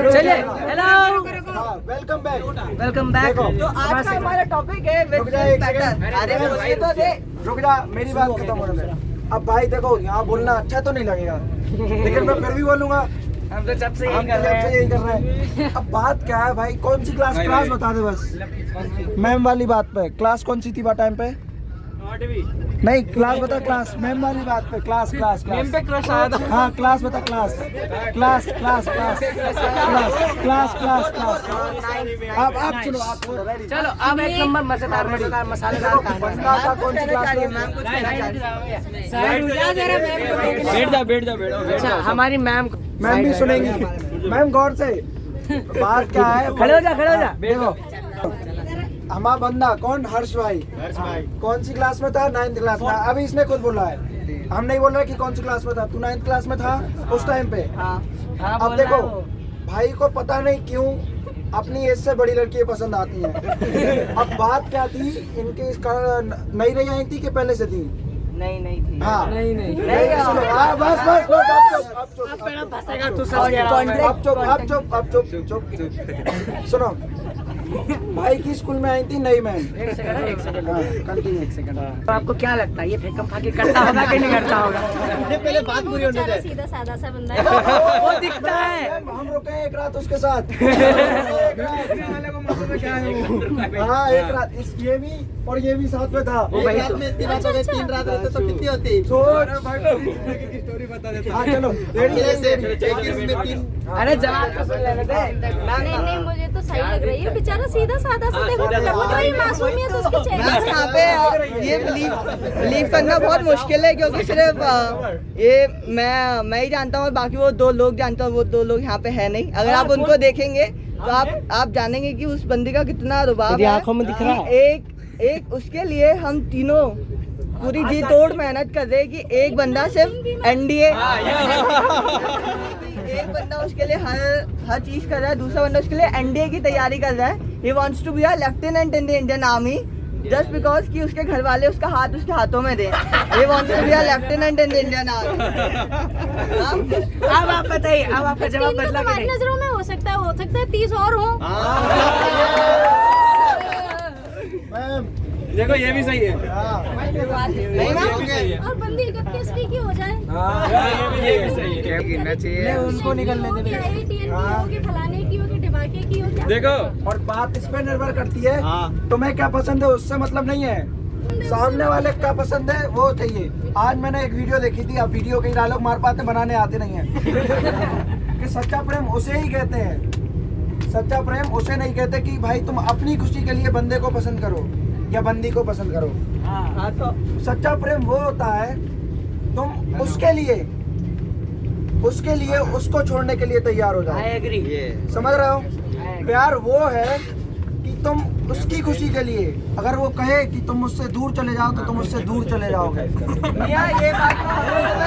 चलिए, hello, welcome back. Welcome back. तो आज का हमारा टॉपिक है रुक जा एक सेकंड। अरे बोलिए तो दे। रुक जा, मेरी बात खत्म होने दे। अब भाई देखो, यहाँ बोलना अच्छा तो नहीं लगेगा, लेकिन मैं फिर भी बोलूंगा। हम तो जब से हम यही तो कर जब रहे से हैं। यही कर रहे हैं। अब बात क्या है भाई, कौन सी क्लास बता दे बस। मैम वाली बात पे, क्लास कौन सी थी वो टाइम पे? नहीं, क्लास बता, क्लास मैम वाली बात पे, क्लास क्लास मेम पे क्लास। क्रश आया था। हाँ, क्लास बता, class class class class class class class. आप सुनो, रेडी। चलो अब एक नंबर मजेदार मसालेदार बंदा था कौन सी क्लास में? बैठ जा। अच्छा, हमारी मैम मैम भी सुनेंगी। मैम गौर से, बात क्या है? खड़े हो जा। देखो, हमारा बंदा कौन? हर्ष भाई कौन सी क्लास में था? 9th क्लास में। अभी इसने खुद बोला है, हम नहीं बोल रहे कि कौन सी क्लास में था। तू 9th क्लास में था उस टाइम पे। अब देखो, भाई को पता नहीं क्यों अपनी एज से बड़ी लड़कियां पसंद आती हैं। अब बात क्या थी इनके, इसका नई रही आई थी कि पहले से थी? नहीं थी। हाँ, नहीं सुनो, बस अब चुप। सुनो, भाई की स्कूल में आई थी नई मैम। एक सेकंड। कंटिन्यू। तो आपको क्या लगता है ये फेंकम फाके करता होगा कि नहीं करता होगा? पहले बात पूरी होने दे। सीधा साधा सा बंदा है। वो दिखता है। हम रुके एक रात उसके साथ। हाँ, एक रात ये भी और ये भी साथ में था। वही तो। 3 रात रहते तो कितनी होती? हाँ चलो, रेडी। अरे जवाब तो सुन लेने दे। नहीं मुझे तो सही लग रही है। बेचारा सीधा साधा सा, देखो लग रही मासूमियत उसके चेहरे मैम से। यहाँ पे ये बिलीव करना बहुत मुश्किल है, क्योंकि सिर्फ ये मैं ही जानता हूँ और बाकी वो 2 लोग जानता हूँ। वो 2 लोग यहाँ पे है नहीं। अगर आप उनको देखेंगे तो आप जानेंगे कि उस बंदी का कितना रुबाब है। आंखों में दिख रहा है। एक उसके लिए हम तीनों पूरी जी तोड़ मेहनत कर रहे हैं कि एक बंदा सिर्फ एनडीए, एक बंदा उसके लिए हर चीज कर रहा है, दूसरा बंदा उसके लिए एनडीए की तैयारी कर रहा है। He wants to be a lieutenant in the Indian army just because कि उसके घर वाले उसका हाथ उसके हाथों में दें। He wants to be a lieutenant in the Indian army. अब आप बताइए, अब आपका जवाब 3 तो बदला कि तुम्हारी नहीं? नजरों में हो सकता है 30 और हो। मैम देखो ये भी सही है। नहीं और बंदी 31 की हो जाए। ये भी सही है। उनको निकलने दे। की फलाने की हो कि ढिमाके की हो, क्या देखो और बात इस पे निर्भर करती है, तुम्हें क्या पसंद है उससे मतलब नहीं है, सामने वाले क्या पसंद है वो चाहिए। आज मैंने एक वीडियो देखी थी, अब वीडियो के डायलॉग मार पाते, बनाने आते नहीं है। कि सच्चा प्रेम उसे ही कहते हैं, सच्चा प्रेम उसे नहीं कहते कि भाई तुम अपनी खुशी के लिए बंदे को पसंद करो या बंदी को पसंद करो। हाँ तो सच्चा प्रेम वो होता है तुम उसके लिए उसको छोड़ने के लिए तैयार हो जाओ। I agree. समझ रहे हो? प्यार वो है कि तुम उसकी खुशी के लिए, अगर वो कहे कि तुम मुझसे दूर चले जाओ तो तुम उससे दूर चले जाओगे। मियां ये बात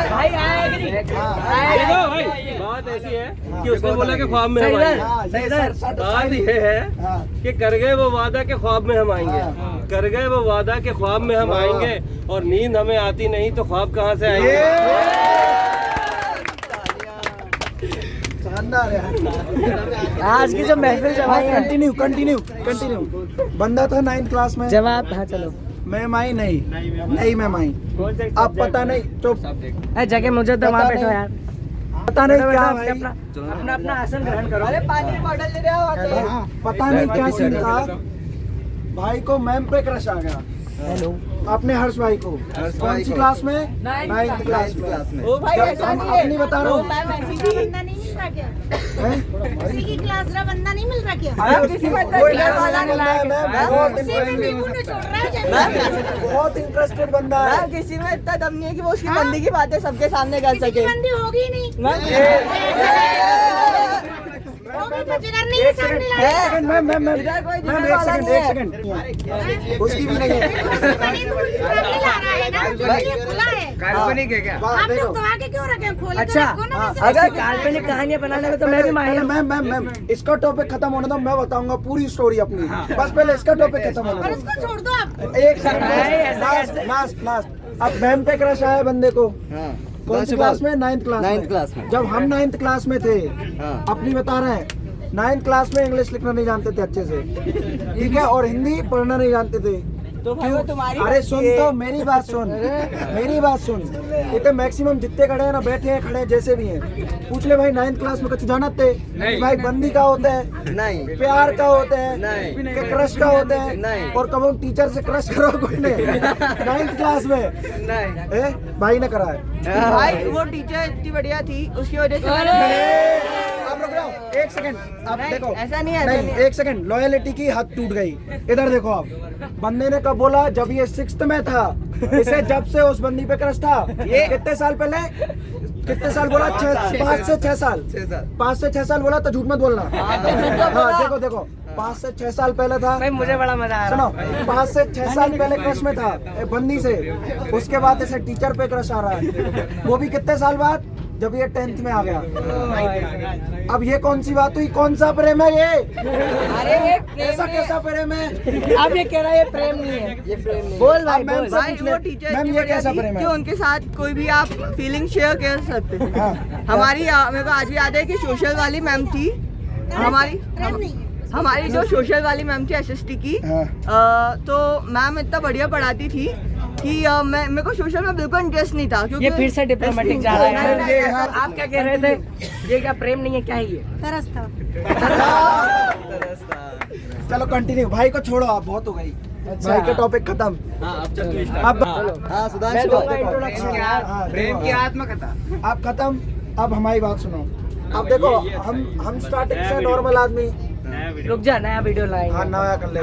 भाई आई एग्री। देखो भाई, बात ऐसी है कि उसने बोला कि ख्वाब में हम आएंगे। हाँ, ये बात ये है हाँ। कि कर गए वो वादा के ख्वाब में हम आएंगे। कर गए वो वादा के ख्वाब में हम आएंगे, और नींद हमें आती नहीं तो ख्वाब कहाँ से आएंगे? शानदार यार। आज की जो महफिल जवाब कंटिन्यू बंदा था 9th क्लास में। जवाब। हाँ चलो। मैम आई नहीं मैम आई। अब पता नहीं, चुप। जगह मुझे तो वहाँ बैठो यार। पता नहीं क्या भाई, अपना आसन ग्रहण करो। अरे पानी की बॉटल ले रहे हो वहाँ से। पता नहीं क्या सीन था, भाई को मैम पे क्रश आ गया। हेलो। अपने हर्ष भाई को। कौन सी क्लास में? 9th क्लास में। ओ भाई ऐसा नहीं है। नहीं बता रहा हूँ। बंदा नहीं मिल रहा क्या? हैं? किसी की क्लास का बंदा नहीं मिल रहा क्या? कोई घर वाला नहीं है, मैं बहुत इंटरेस्टेड बंदा है। मैम किसी में इतना दम नहीं है कि वो उसकी बंदी की बातें सबके सामने कर किसी की सके। बंदी होगी ही नहीं। होगी तो जिगर नहीं है सामने लाने। मैम एक सेकंड उसकी भी नहीं है। बनी तो सामने ला रहा है ना, जो ये खुला है। काल्पनिक है क्या? आप लोग तो आगे क्यों रखे? खोल के अच्छा, रखो ना वैसे। अगर काल्पनिक कहानियां बनाने में तो मैं भी माहिर हूँ। मैम इसका टॉपिक खत्म होने दो, मैं बताऊंगा पूरी स्टोरी अपनी। बस पहले इसका टॉपिक खत्म होने और दो। उसको छोड़ दो आप। एक सेकंड, लास्ट। अब मैम पे क्रश आया बंदे को। कौन सी क्लास में? 9th क्लास में। जब हम 9th क्लास में थे, अपनी बता रहे हैं, 9th क्लास में इंग्लिश लिखना नहीं जानते थे अच्छे से, ठीक है, और हिंदी पढ़ना नहीं जानते थे। तो भाई वो तुम्हारी अरे सुन तो मेरी बात सुन, मेरी बात सुन। इतने मैक्सिमम जितने खड़े हैं ना, बैठे हैं, खड़े हैं, जैसे भी हैं, पूछ ले भाई 9th क्लास में कुछ जाना थे भाई? बंदी का होता है नहीं, प्यार का होता है नहीं, कि क्रश का होता है नहीं। और कब टीचर से क्रश करो कोई नहीं 9th क्लास में नहीं भाई ने करा है। भाई वो टीचर इतनी बढ़िया थी, उसकी वजह से मैंने आप रुक जाओ, एक सेकंड, आप नहीं, देखो, ऐसा नहीं है, ऐसा नहीं है। एक सेकंड, लॉयलिटी की हद टूट गई। इधर देखो आप, बंदे ने कब बोला? जब ये 6th में था, इसे जब से उस बंदी पे क्रश था। ये कितने साल पहले? कितने साल बोला? 5 से 6 साल। 5 से 6 साल बोला तो झूठ मत बोलना। हाँ देखो देखो, 5 से 6 साल पहले था। भाई मुझे बड़ा मजा आ रहा सुनो, 5 से 6 साल पहले क्रश में था बंदी से, उसके बाद ऐसे टीचर पे क्रश आ रहा है, वो भी कितने साल बाद? जब ये 10th में आ गया। अब ये कौन सी बात हुई? कौन सा प्रेम है ये? अरे ये प्रेम ऐसा है। कैसा प्रेम है? अब ये कह रहा है ये प्रेम नहीं है। ये प्रेम नहीं। बोल भाई अब मैम बोल। से भाई पूछ ले, वो टीचर मैम इतनी ये बढ़िया कैसा थी प्रेम कि है? उनके साथ कोई भी आप फीलिंग शेयर कर सकते थे। हाँ। हमारी मेरे को आज भी याद है कि सोशल वाली मैम थी हमारी जो सोशल वाली मैम थी SST की, हाँ। तो मैम इतना बढ़िया पढ़ाती थी कि मेरे को सोशल में बिल्कुल इंटरेस्ट नहीं था, क्योंकि ये फिर से डिप्लोमेटिक जा रहा है। नहीं, ये हाँ। आप क्या कह रहे थे? ये क्या प्रेम नहीं है, क्या है ये? तरस था। चलो कंटिन्यू, भाई को छोड़ो, आप बहुत हो गई। भाई का टॉपिक खत्म। अब सुधांशु प्रेम की आत्मकथा आप खत्म। अब हमारी बात सुनो। अब देखो, हम स्टार्टिंग से नॉर्मल आदमी, रुक जा, नया वीडियो लाएंगे। हाँ नया कर लेगा।